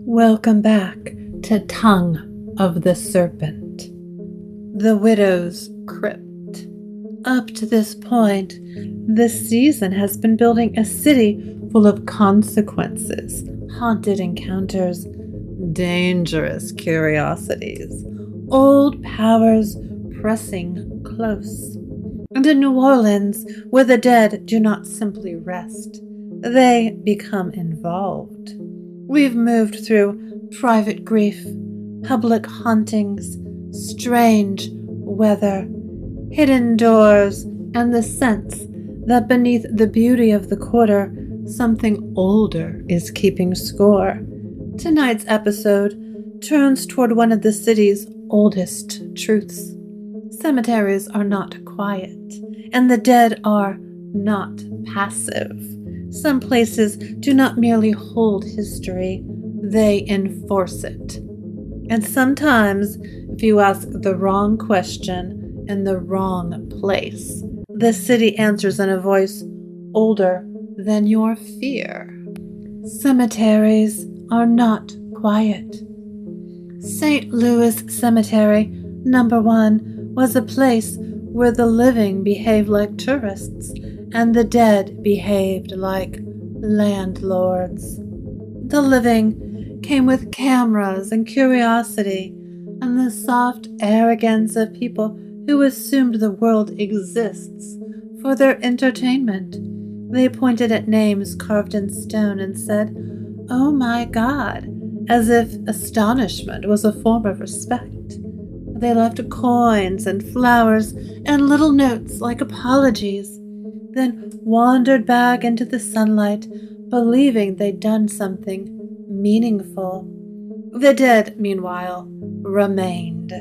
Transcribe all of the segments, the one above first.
Welcome back to Tongue of the Serpent, the Widow's Crypt. Up to this point, this season has been building a city full of consequences, haunted encounters, dangerous curiosities, old powers pressing close. And in New Orleans, where the dead do not simply rest, they become involved. We've moved through private grief, public hauntings, strange weather, hidden doors, and the sense that beneath the beauty of the quarter, something older is keeping score. Tonight's episode turns toward one of the city's oldest truths. Cemeteries are not quiet, and the dead are not passive. Some places do not merely hold history, they enforce it. And sometimes, if you ask the wrong question in the wrong place, the city answers in a voice older than your fear. Cemeteries are not quiet. St. Louis Cemetery No. 1 was a place where the living behaved like tourists and the dead behaved like landlords. The living came with cameras and curiosity and the soft arrogance of people who assumed the world exists for their entertainment. They pointed at names carved in stone and said, "Oh my God," as if astonishment was a form of respect. They left coins and flowers and little notes like apologies, then wandered back into the sunlight, believing they'd done something meaningful. The dead, meanwhile, remained.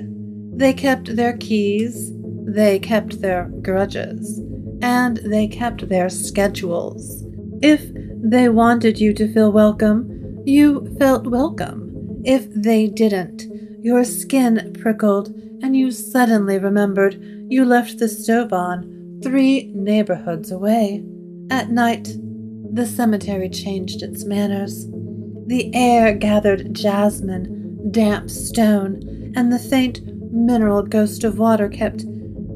They kept their keys, they kept their grudges, and they kept their schedules. If they wanted you to feel welcome, you felt welcome. If they didn't, your skin prickled and you suddenly remembered you left the stove on 3 neighborhoods away. At night, the cemetery changed its manners. The air gathered jasmine, damp stone, and the faint mineral ghost of water kept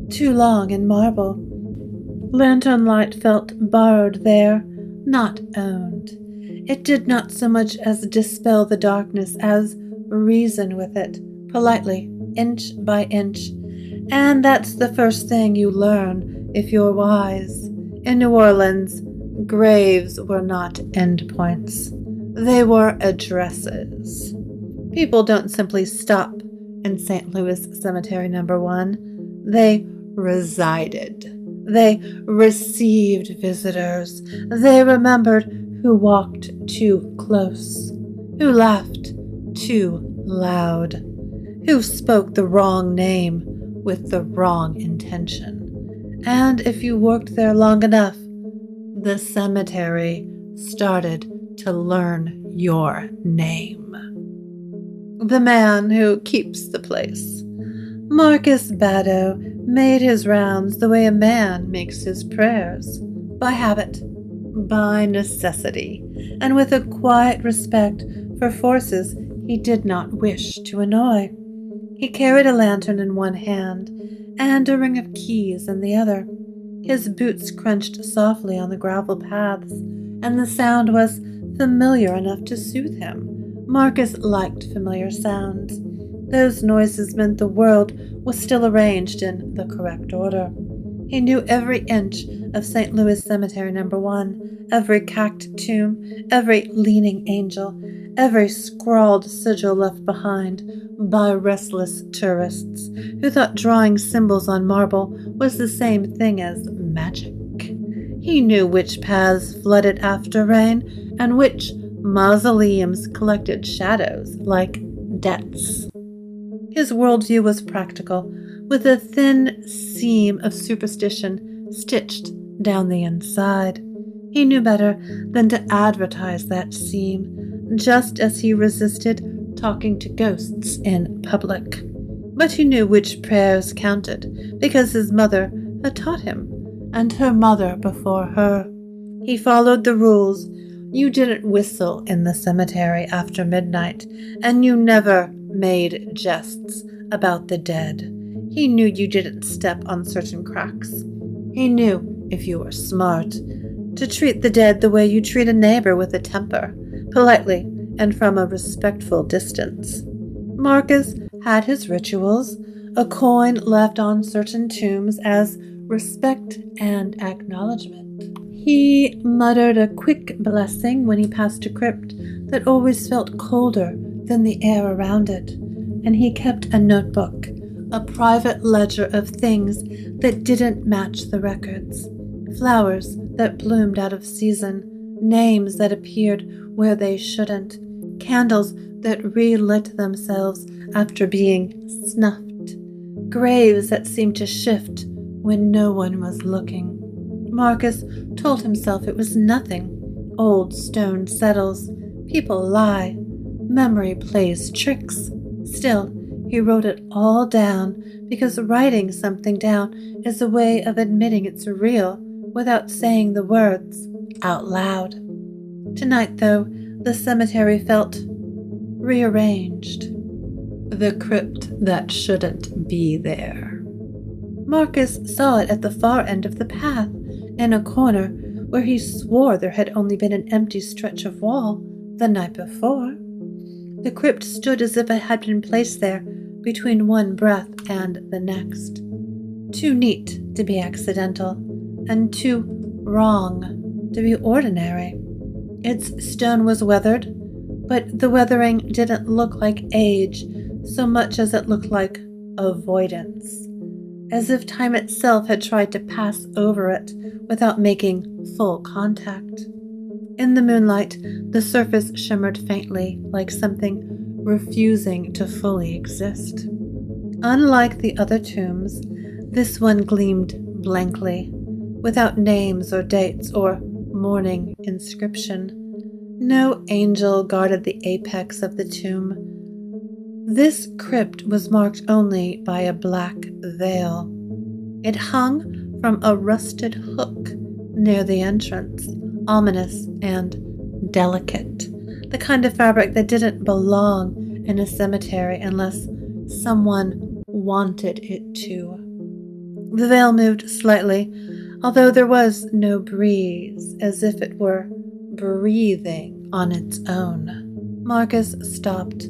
too long in marble. Lantern light felt borrowed there, not owned. It did not so much as dispel the darkness as reason with it, politely, inch by inch. And that's the first thing you learn if you're wise. In New Orleans, graves were not endpoints. They were addresses. People don't simply stop in St. Louis Cemetery No. 1. They resided. They received visitors. They remembered who walked too close, who laughed too loud, who spoke the wrong name with the wrong intention. And if you worked there long enough, the cemetery started to learn your name. The man who keeps the place. Marcus Badeaux made his rounds the way a man makes his prayers, by habit, by necessity, and with a quiet respect for forces he did not wish to annoy. He carried a lantern in one hand and a ring of keys in the other. His boots crunched softly on the gravel paths, and the sound was familiar enough to soothe him. Marcus liked familiar sounds. Those noises meant the world was still arranged in the correct order. He knew every inch of St. Louis Cemetery No. 1, every cacked tomb, every leaning angel, every scrawled sigil left behind by restless tourists who thought drawing symbols on marble was the same thing as magic. He knew which paths flooded after rain and which mausoleums collected shadows like debts. His worldview was practical, with a thin seam of superstition stitched down the inside. He knew better than to advertise that seam, just as he resisted talking to ghosts in public. But he knew which prayers counted, because his mother had taught him, and her mother before her. He followed the rules, You didn't whistle in the cemetery after midnight, and you never made jests about the dead. He knew you didn't step on certain cracks. He knew, if you were smart, to treat the dead the way you treat a neighbor with a temper, politely and from a respectful distance. Marcus had his rituals, a coin left on certain tombs as respect and acknowledgement. He muttered a quick blessing when he passed a crypt that always felt colder than the air around it, and he kept a notebook, a private ledger of things that didn't match the records. Flowers that bloomed out of season, names that appeared where they shouldn't, candles that relit themselves after being snuffed, graves that seemed to shift when no one was looking. Marcus told himself it was nothing. Old stone settles, people lie, memory plays tricks. Still, he wrote it all down because writing something down is a way of admitting it's real without saying the words out loud. Tonight, though, the cemetery felt rearranged. The crypt that shouldn't be there. Marcus saw it at the far end of the path, in a corner where he swore there had only been an empty stretch of wall the night before. The crypt stood as if it had been placed there between one breath and the next. Too neat to be accidental, and too wrong to be ordinary. Its stone was weathered, but the weathering didn't look like age so much as it looked like avoidance, as if time itself had tried to pass over it without making full contact. In the moonlight, the surface shimmered faintly, like something refusing to fully exist. Unlike the other tombs, this one gleamed blankly, without names or dates or mourning inscription. No angel guarded the apex of the tomb. This crypt was marked only by a black veil. It hung from a rusted hook near the entrance, ominous and delicate, the kind of fabric that didn't belong in a cemetery unless someone wanted it to. The veil moved slightly, although there was no breeze, as if it were breathing on its own. Marcus stopped,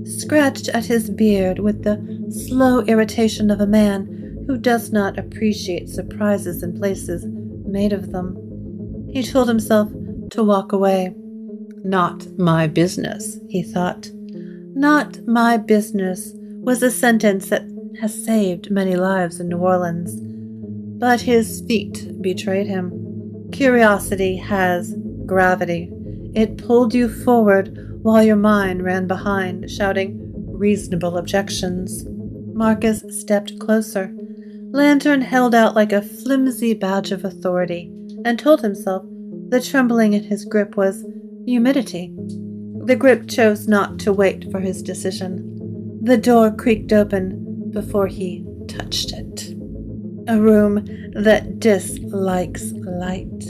scratched at his beard with the slow irritation of a man who does not appreciate surprises in places made of them. He told himself to walk away. Not my business, he thought. Not my business was a sentence that has saved many lives in New Orleans. But his feet betrayed him. Curiosity has gravity. It pulled you forward while your mind ran behind, shouting reasonable objections. Marcus stepped closer, lantern held out like a flimsy badge of authority, and told himself the trembling in his grip was humidity. The grip chose not to wait for his decision. The door creaked open before he touched it. A room that dislikes light.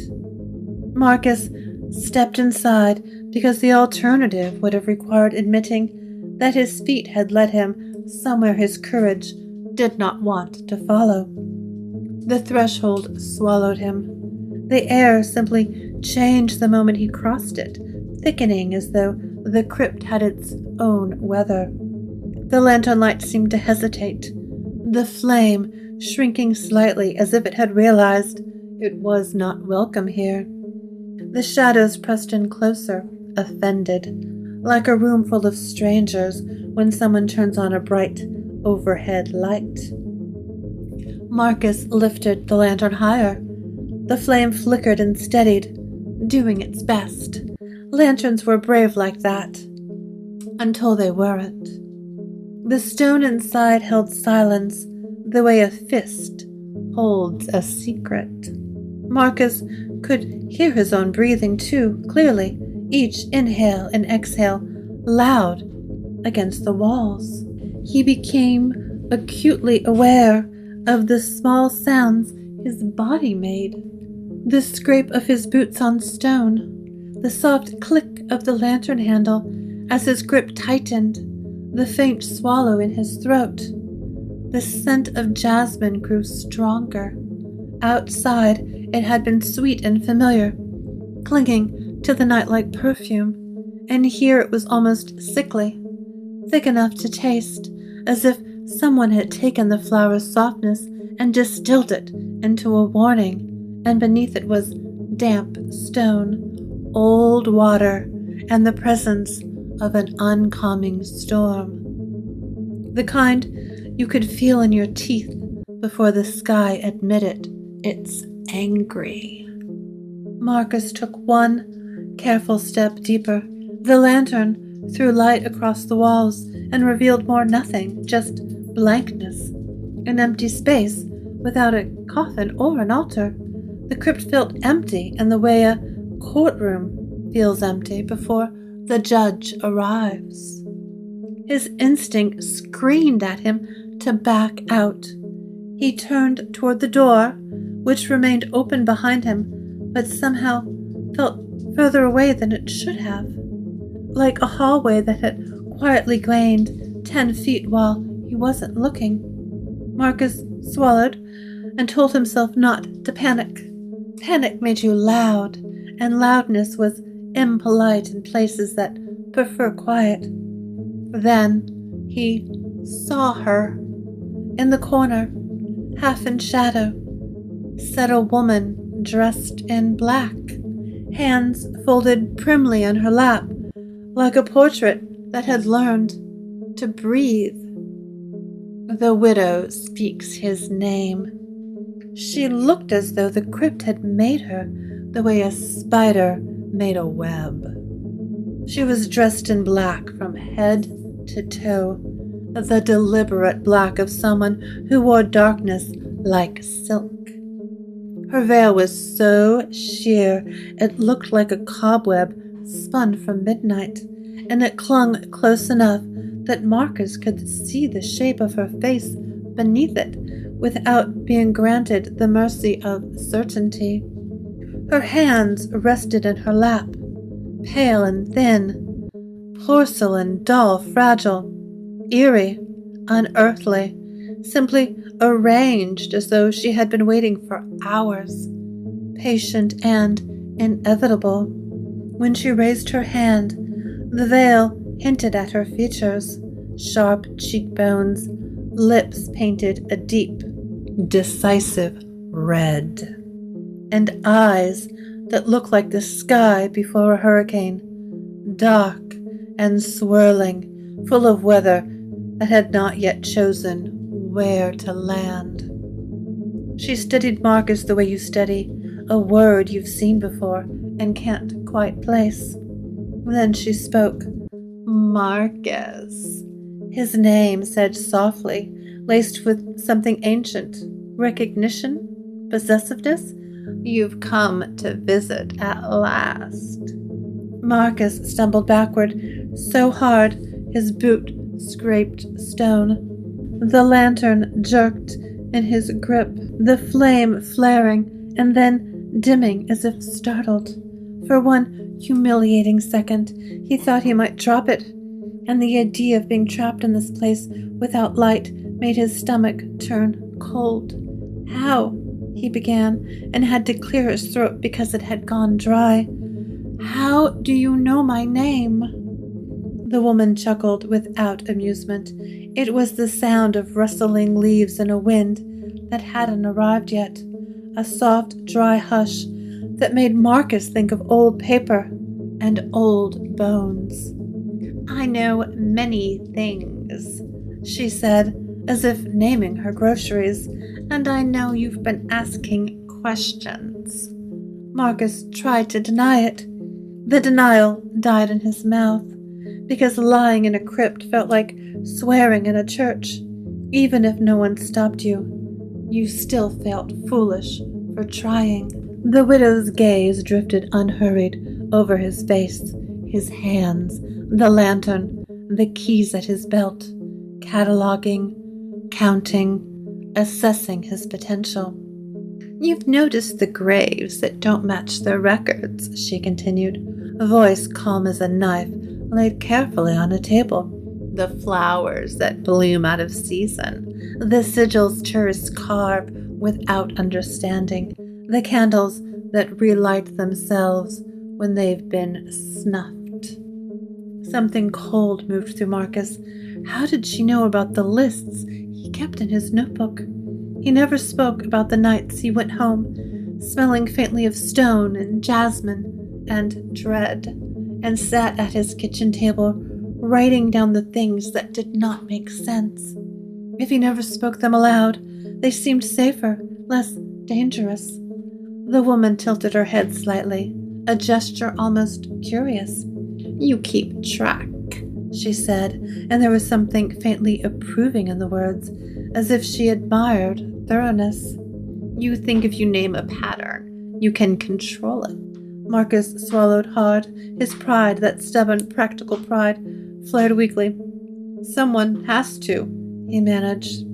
Marcus stepped inside because the alternative would have required admitting that his feet had led him somewhere his courage did not want to follow. The threshold swallowed him. The air simply changed the moment he crossed it, thickening as though the crypt had its own weather. The lantern light seemed to hesitate, the flame shrinking slightly as if it had realized it was not welcome here. The shadows pressed in closer, offended, like a room full of strangers when someone turns on a bright overhead light. Marcus lifted the lantern higher. The flame flickered and steadied, doing its best. Lanterns were brave like that, until they weren't. The stone inside held silence the way a fist holds a secret. Marcus could hear his own breathing too, clearly, each inhale and exhale loud against the walls. He became acutely aware of the small sounds his body made. The scrape of his boots on stone, the soft click of the lantern handle as his grip tightened, the faint swallow in his throat. The scent of jasmine grew stronger. Outside, it had been sweet and familiar, clinging to the night like perfume, and here it was almost sickly, thick enough to taste, as if someone had taken the flower's softness and distilled it into a warning, and beneath it was damp stone, old water, and the presence of an oncoming storm. The kind you could feel in your teeth before the sky admitted it's angry. Marcus took one careful step deeper. The lantern threw light across the walls and revealed more nothing, just blankness, an empty space without a coffin or an altar. The crypt felt empty in the way a courtroom feels empty before the judge arrives. His instinct screamed at him to back out. He turned toward the door, which remained open behind him, but somehow felt further away than it should have, like a hallway that had quietly gained 10 feet while he wasn't looking. Marcus swallowed and told himself not to panic. Panic made you loud, and loudness was impolite in places that prefer quiet. Then he saw her. In the corner, half in shadow, sat a woman dressed in black, hands folded primly on her lap, like a portrait that had learned to breathe. The widow speaks his name. She looked as though the crypt had made her the way a spider made a web. She was dressed in black from head to toe, the deliberate black of someone who wore darkness like silk. Her veil was so sheer it looked like a cobweb spun from midnight, and it clung close enough that Marcus could see the shape of her face beneath it without being granted the mercy of certainty. Her hands rested in her lap, pale and thin, porcelain, dull, fragile, eerie, unearthly, simply arranged as though she had been waiting for hours, patient and inevitable. When she raised her hand, the veil hinted at her features, sharp cheekbones, lips painted a deep, decisive red, and eyes that looked like the sky before a hurricane, dark and swirling, full of weather that had not yet chosen where to land. She studied Marcus the way you study a word you've seen before and can't quite place. Then she spoke. Marcus. His name said softly, laced with something ancient. Recognition? Possessiveness? You've come to visit at last. Marcus stumbled backward, so hard his boot scraped stone. The lantern jerked in his grip, the flame flaring and then dimming as if startled. For one humiliating second, he thought he might drop it, and the idea of being trapped in this place without light made his stomach turn cold. How? He began, and had to clear his throat because it had gone dry. How do you know my name? The woman chuckled without amusement. It was the sound of rustling leaves in a wind that hadn't arrived yet, a soft, dry hush that made Marcus think of old paper and old bones. I know many things, she said, as if naming her groceries, and I know you've been asking questions. Marcus tried to deny it. The denial died in his mouth, because lying in a crypt felt like swearing in a church. Even if no one stopped you, you still felt foolish for trying. The widow's gaze drifted unhurried over his face, his hands, the lantern, the keys at his belt, cataloging, counting, assessing his potential. You've noticed the graves that don't match their records, she continued. voice calm as a knife laid carefully on a table. The flowers that bloom out of season, the sigils tourists carve without understanding, the candles that relight themselves when they've been snuffed. Something cold moved through Marcus. How did she know about the lists he kept in his notebook? He never spoke about the nights he went home, smelling faintly of stone and jasmine and dread, and sat at his kitchen table, writing down the things that did not make sense. If he never spoke them aloud, they seemed safer, less dangerous. The woman tilted her head slightly, a gesture almost curious. "You keep track," she said, and there was something faintly approving in the words, as if she admired thoroughness. "You think if you name a pattern, you can control it." Marcus swallowed hard. His pride, that stubborn, practical pride, flared weakly. "Someone has to," he managed.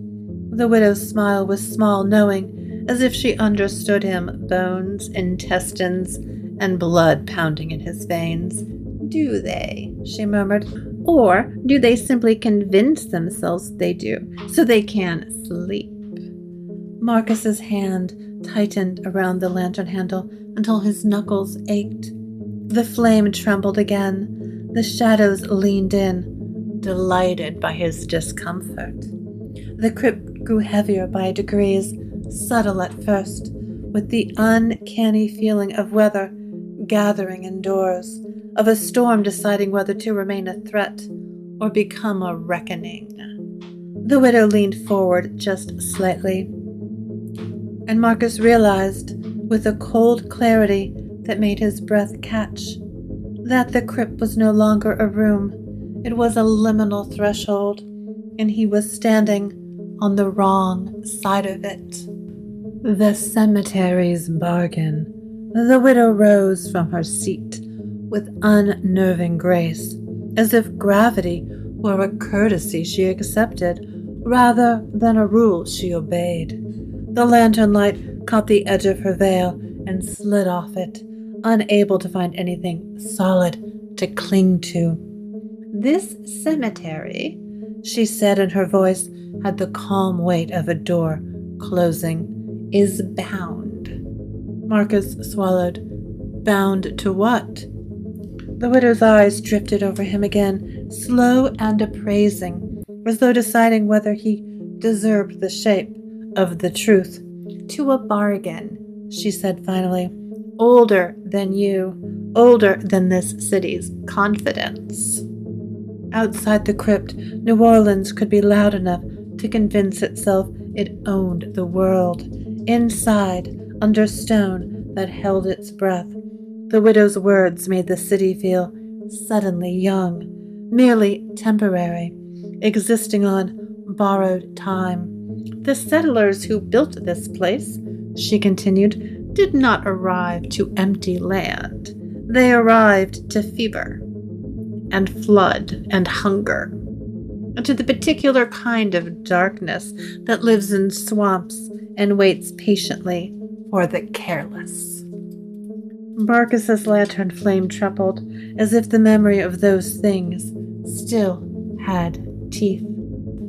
The widow's smile was small, knowing, as if she understood him, bones, intestines, and blood pounding in his veins. "Do they?" she murmured. "Or do they simply convince themselves they do, so they can sleep?" Marcus's hand tightened around the lantern handle until his knuckles ached. The flame trembled again. The shadows leaned in, delighted by his discomfort. The crypt grew heavier by degrees, subtle at first, with the uncanny feeling of weather gathering indoors, of a storm deciding whether to remain a threat or become a reckoning. The widow leaned forward just slightly, and Marcus realized, with a cold clarity that made his breath catch, that the crypt was no longer a room. It was a liminal threshold, and he was standing on the wrong side of it. The cemeteries bargain. The widow rose from her seat with unnerving grace, as if gravity were a courtesy she accepted rather than a rule she obeyed. The lantern light caught the edge of her veil and slid off it, unable to find anything solid to cling to. "This cemetery," she said, and her voice had the calm weight of a door closing, "is bound." Marcus swallowed. Bound to what? The widow's eyes drifted over him again, slow and appraising, as though deciding whether he deserved the shape of the truth. "To a bargain," she said finally. "Older than you, older than this city's confidence." Outside the crypt, New Orleans could be loud enough to convince itself it owned the world. Inside, under stone that held its breath, the widow's words made the city feel suddenly young, merely temporary, existing on borrowed time. "The settlers who built this place," she continued, "did not arrive to empty land. They arrived to fever and flood and hunger, and to the particular kind of darkness that lives in swamps and waits patiently for the careless." Marcus's lantern flame trembled, as if the memory of those things still had teeth.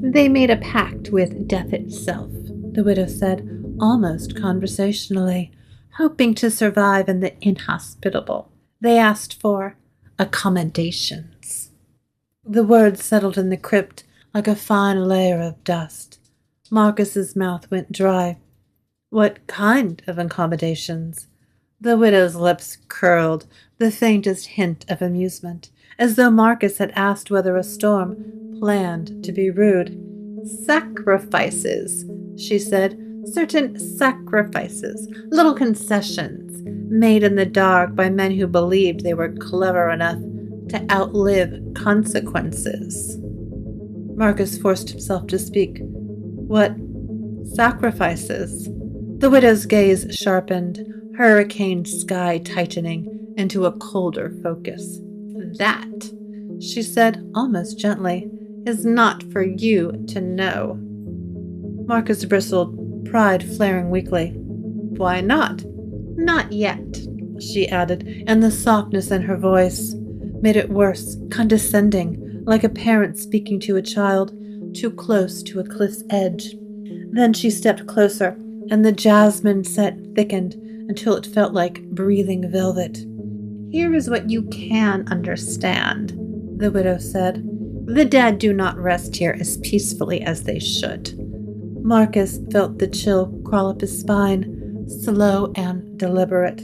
"They made a pact with death itself," the widow said, almost conversationally, "hoping to survive in the inhospitable. They asked for accommodations." The words settled in the crypt like a fine layer of dust. Marcus's mouth went dry. "What kind of accommodations?" The widow's lips curled, the faintest hint of amusement, as though Marcus had asked whether a storm planned to be rude. "Sacrifices," she said. "Certain sacrifices, little concessions, made in the dark by men who believed they were clever enough to outlive consequences." Marcus forced himself to speak. "What sacrifices?" The widow's gaze sharpened, hurricane sky tightening into a colder focus. "That," she said almost gently, "is not for you to know." Marcus bristled, pride flaring weakly. "Why not?" "Not yet." she added, and the softness in her voice made it worse, condescending, like a parent speaking to a child, too close to a cliff's edge. Then she stepped closer, and the jasmine scent thickened until it felt like breathing velvet. "Here is what you can understand," the widow said. "The dead do not rest here as peacefully as they should." Marcus felt the chill crawl up his spine, slow and deliberate.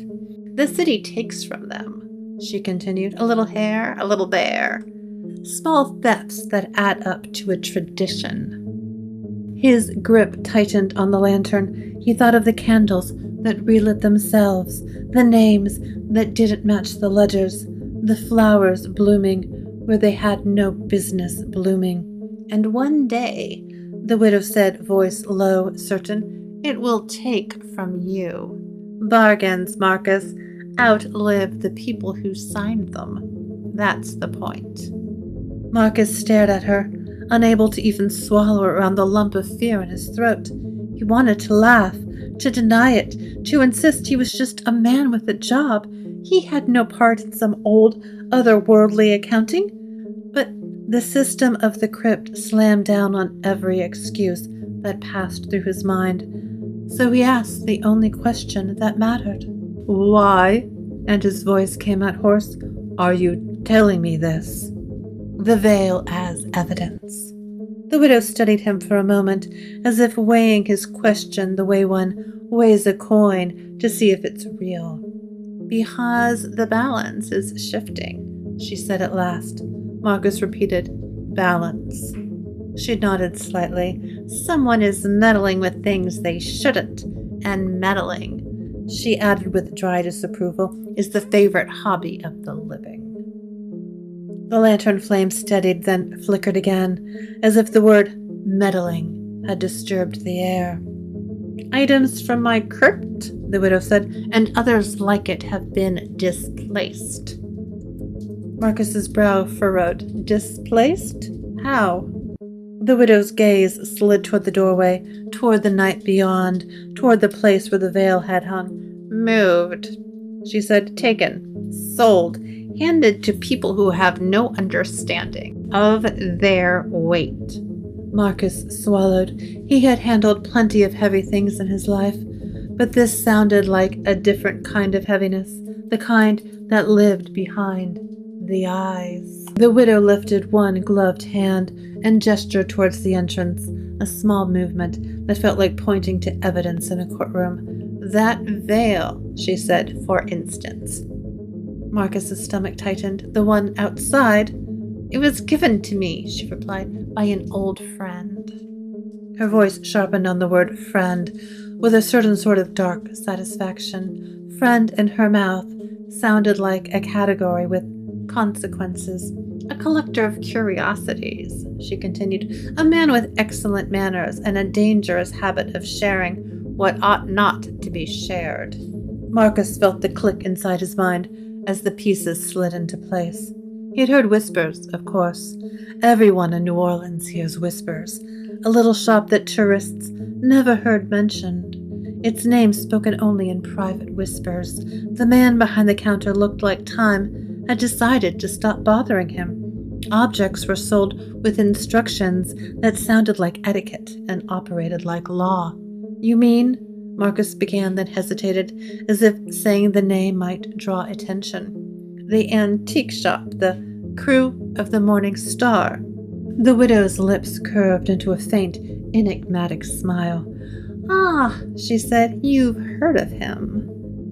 "The city takes from them," she continued, "a little here, a little there. Small thefts that add up to a tradition." His grip tightened on the lantern. He thought of the candles that relit themselves, the names that didn't match the ledgers, the flowers blooming where they had no business blooming. "And one day," the widow said, voice low, certain, "it will take from you. Bargains, Marcus, outlive the people who signed them. That's the point." Marcus stared at her, unable to even swallow around the lump of fear in his throat. He wanted to laugh, to deny it, to insist he was just a man with a job. He had no part in some old, otherworldly accounting. But the system of the crypt slammed down on every excuse that passed through his mind. So he asked the only question that mattered. "Why," and his voice came out hoarse, "are you telling me this?" "The veil as evidence." The widow studied him for a moment, as if weighing his question the way one weighs a coin to see if it's real. "Because the balance is shifting," she said at last. Marcus repeated, "Balance." She nodded slightly. "Someone is meddling with things they shouldn't, and meddling," she added with dry disapproval, "is the favorite hobby of the living." The lantern flame steadied, then flickered again, as if the word meddling had disturbed the air. "Items from my crypt," the widow said, "and others like it have been displaced." Marcus's brow furrowed. "Displaced? How?" The widow's gaze slid toward the doorway, toward the night beyond, toward the place where the veil had hung. "Moved," she said. "Taken. Sold. Handed to people who have no understanding of their weight." Marcus swallowed. He had handled plenty of heavy things in his life, but this sounded like a different kind of heaviness, the kind that lived behind the eyes. The widow lifted one gloved hand and gestured towards the entrance, a small movement that felt like pointing to evidence in a courtroom. "That veil," she said, "for instance." Marcus's stomach tightened. "The one outside?" "It was given to me," she replied, "by an old friend." Her voice sharpened on the word friend with a certain sort of dark satisfaction. Friend in her mouth sounded like a category with consequences. "A collector of curiosities," she continued, "a man with excellent manners and a dangerous habit of sharing what ought not to be shared." Marcus felt the click inside his mind as the pieces slid into place. He had heard whispers, of course. Everyone in New Orleans hears whispers. A little shop that tourists never heard mentioned. Its name spoken only in private whispers. The man behind the counter looked like time had decided to stop bothering him. Objects were sold with instructions that sounded like etiquette and operated like law. "You mean?" Marcus began, then hesitated, as if saying the name might draw attention. "The antique shop, the Crew of the Morning Star." The widow's lips curved into a faint, enigmatic smile. "Ah," she said, "you've heard of him."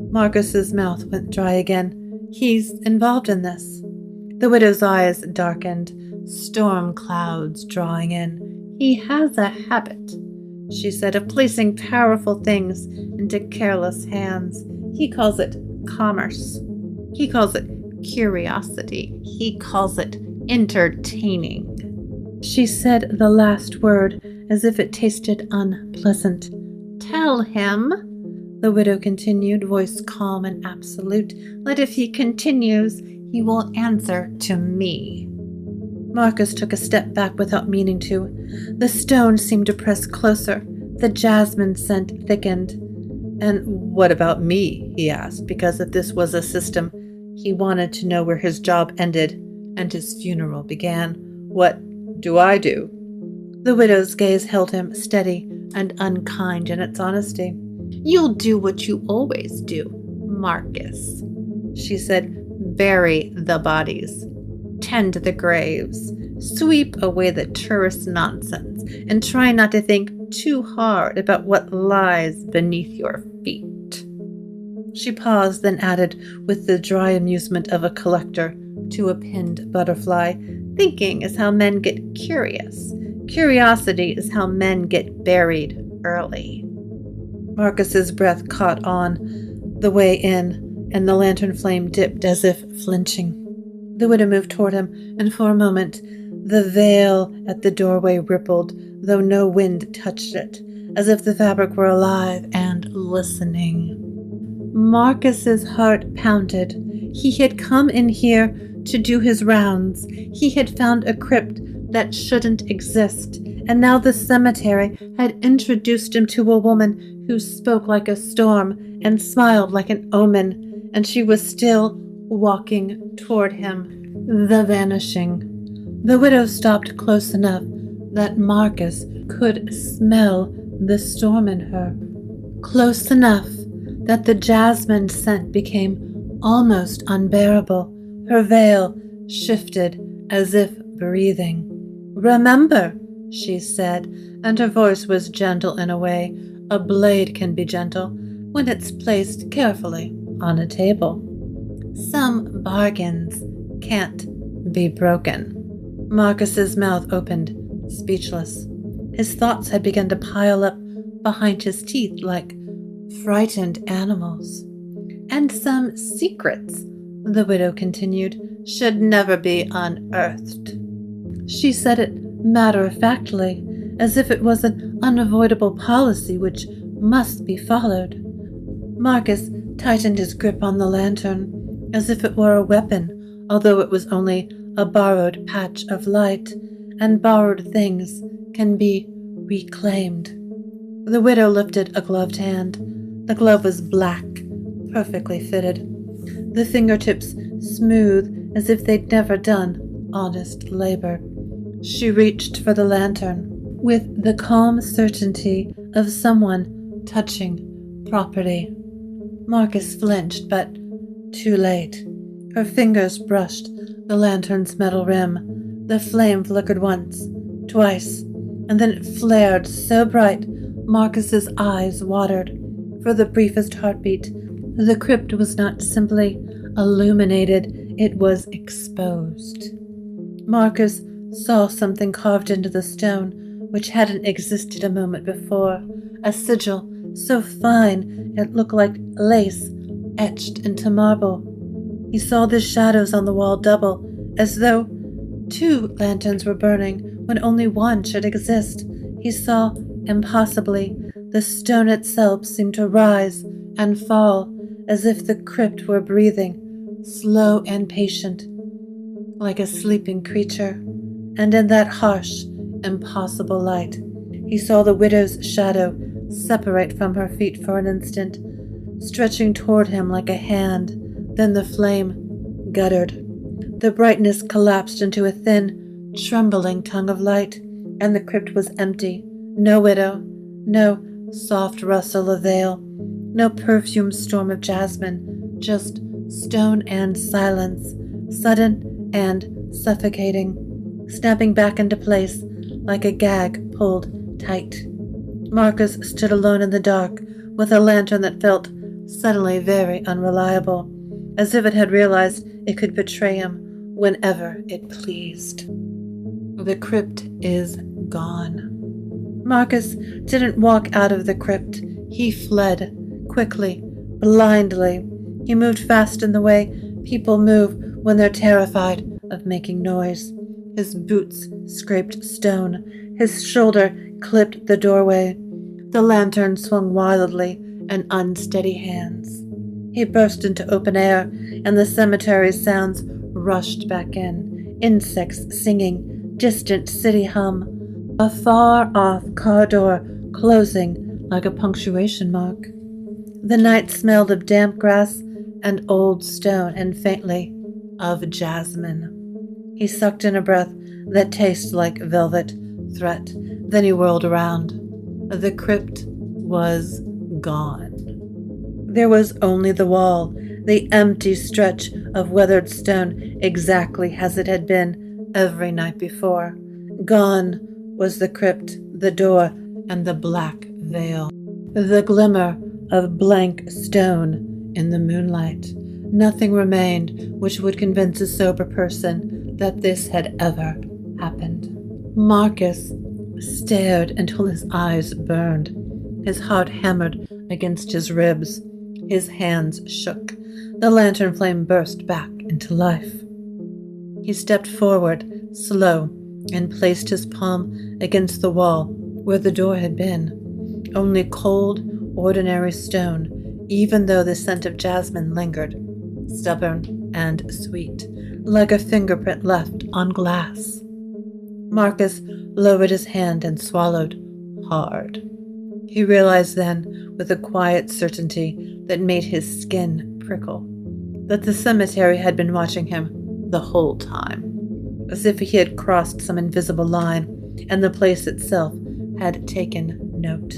Marcus's mouth went dry again. "He's involved in this." The widow's eyes darkened, storm clouds drawing in. "He has a habit," she said, "of placing powerful things into careless hands. He calls it commerce. He calls it curiosity. He calls it entertaining." She said the last word as if it tasted unpleasant. "Tell him," the widow continued, voice calm and absolute, "that if he continues, he will answer to me." Marcus took a step back without meaning to. The stone seemed to press closer. The jasmine scent thickened. "And what about me?" he asked, because if this was a system, he wanted to know where his job ended and his funeral began. "What do I do?" The widow's gaze held him steady and unkind in its honesty. "You'll do what you always do, Marcus," she said. "Bury the bodies, tend the graves, sweep away the tourist nonsense, and try not to think too hard about what lies beneath your feet." She paused, then added, with the dry amusement of a collector to a pinned butterfly, "Thinking is how men get curious. Curiosity is how men get buried early." Marcus's breath caught on the way in, and the lantern flame dipped as if flinching. The widow moved toward him, and for a moment the veil at the doorway rippled, though no wind touched it, as if the fabric were alive and listening. Marcus's heart pounded. He had come in here to do his rounds. He had found a crypt that shouldn't exist, and now the cemetery had introduced him to a woman who spoke like a storm and smiled like an omen, and she was still walking toward him. The vanishing. The widow stopped close enough that Marcus could smell the storm in her, close enough that the jasmine scent became almost unbearable. Her veil shifted as if breathing. "Remember," she said, and her voice was gentle in a way a blade can be gentle when it's placed carefully on a table. "Some bargains can't be broken." Marcus's mouth opened, speechless. His thoughts had begun to pile up behind his teeth like frightened animals. "And some secrets," the widow continued, "should never be unearthed." She said it matter-of-factly, as if it was an unavoidable policy which must be followed. Marcus tightened his grip on the lantern, as if it were a weapon, although it was only a borrowed patch of light, and borrowed things can be reclaimed. The widow lifted a gloved hand. The glove was black, perfectly fitted, the fingertips smooth as if they'd never done honest labor. She reached for the lantern with the calm certainty of someone touching property. Marcus flinched, but too late. Her fingers brushed the lantern's metal rim. The flame flickered once, twice, and then it flared so bright Marcus's eyes watered. For the briefest heartbeat, the crypt was not simply illuminated, it was exposed. Marcus saw something carved into the stone which hadn't existed a moment before, a sigil so fine it looked like lace etched into marble. He saw the shadows on the wall double, as though two lanterns were burning when only one should exist. He saw, impossibly, the stone itself seemed to rise and fall, as if the crypt were breathing, slow and patient, like a sleeping creature. And in that harsh, impossible light, he saw the widow's shadow separate from her feet for an instant, stretching toward him like a hand. Then the flame guttered. The brightness collapsed into a thin, trembling tongue of light, and the crypt was empty. No widow, no soft rustle of veil, no perfumed storm of jasmine, just stone and silence, sudden and suffocating, snapping back into place like a gag pulled tight. Marcus stood alone in the dark with a lantern that felt suddenly very unreliable, as if it had realized it could betray him whenever it pleased. The crypt is gone. Marcus didn't walk out of the crypt. He fled, quickly, blindly. He moved fast in the way people move when they're terrified of making noise. His boots scraped stone. His shoulder clipped the doorway. The lantern swung wildly in unsteady hands. He burst into open air, and the cemetery's sounds rushed back in. Insects singing, distant city hum, a far-off car door closing like a punctuation mark. The night smelled of damp grass and old stone, and faintly of jasmine. He sucked in a breath that tasted like velvet threat. Then he whirled around. The crypt was gone. There was only the wall, the empty stretch of weathered stone, exactly as it had been every night before. Gone was the crypt, the door, and the black veil. The glimmer of blank stone in the moonlight. Nothing remained which would convince a sober person that this had ever happened. Marcus stared until his eyes burned. His heart hammered against his ribs. His hands shook. The lantern flame burst back into life. He stepped forward, slow, and placed his palm against the wall where the door had been. Only cold, ordinary stone, even though the scent of jasmine lingered, stubborn and sweet, like a fingerprint left on glass. Marcus lowered his hand and swallowed hard. He realized then, with a quiet certainty that made his skin prickle, that the cemetery had been watching him the whole time, as if he had crossed some invisible line, and the place itself had taken note.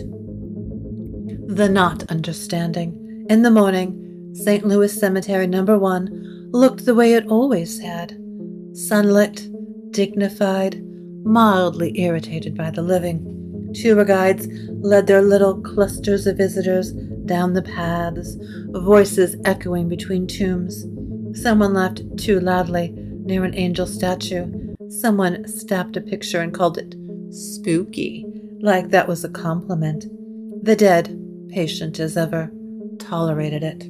The not understanding. In the morning, St. Louis Cemetery No. 1 looked the way it always had, sunlit, dignified, mildly irritated by the living. Tour guides led their little clusters of visitors down the paths, voices echoing between tombs. Someone laughed too loudly near an angel statue. Someone snapped a picture and called it spooky, like that was a compliment. The dead, patient as ever, tolerated it.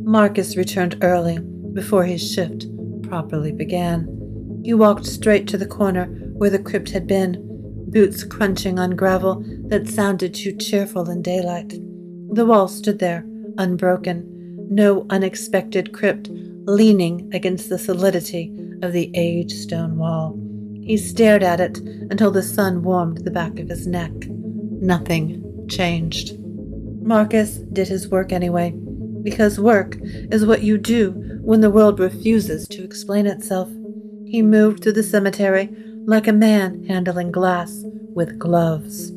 Marcus returned early, before his shift properly began. He walked straight to the corner where the crypt had been, boots crunching on gravel that sounded too cheerful in daylight. The wall stood there, unbroken, no unexpected crypt leaning against the solidity of the aged stone wall. He stared at it until the sun warmed the back of his neck. Nothing changed. Marcus did his work anyway, because work is what you do when the world refuses to explain itself. He moved through the cemetery like a man handling glass with gloves.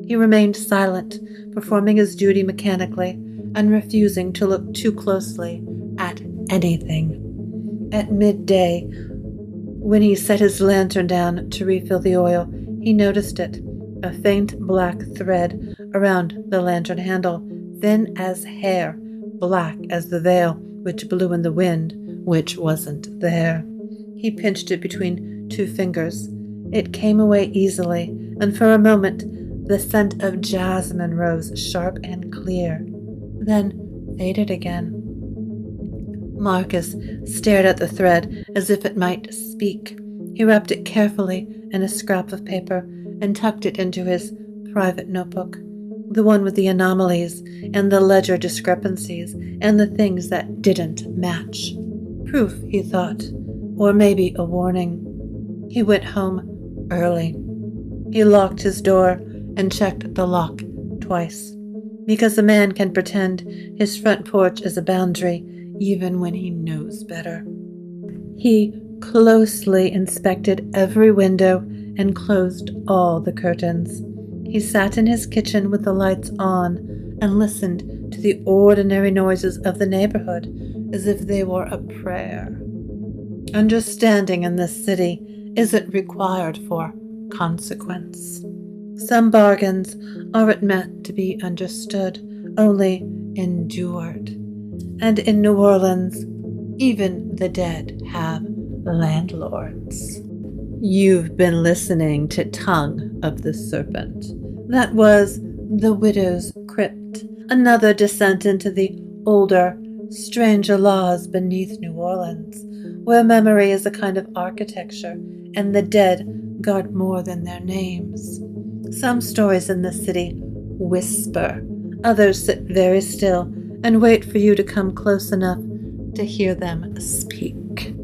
He remained silent, performing his duty mechanically and refusing to look too closely at anything. At midday, when he set his lantern down to refill the oil, he noticed it, a faint black thread around the lantern handle, thin as hair, black as the veil which blew in the wind, which wasn't there. He pinched it between two fingers. It came away easily, and for a moment the scent of jasmine rose sharp and clear, then faded again. Marcus stared at the thread as if it might speak. He wrapped it carefully in a scrap of paper and tucked it into his private notebook, the one with the anomalies and the ledger discrepancies and the things that didn't match. Proof, he thought, or maybe a warning. He went home early. He locked his door and checked the lock twice, because a man can pretend his front porch is a boundary even when he knows better. He closely inspected every window and closed all the curtains. He sat in his kitchen with the lights on and listened to the ordinary noises of the neighborhood as if they were a prayer. Understanding in this city isn't required for consequence. Some bargains aren't meant to be understood, only endured. And in New Orleans, even the dead have landlords. You've been listening to Tongue of the Serpent. That was The Widow's Crypt, another descent into the older, stranger laws beneath New Orleans, where memory is a kind of architecture, and the dead guard more than their names. Some stories in this city whisper, others sit very still and wait for you to come close enough to hear them speak.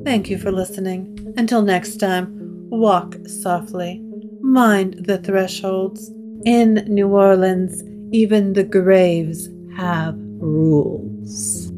Thank you for listening. Until next time, walk softly, mind the thresholds. In New Orleans, even the graves have rules.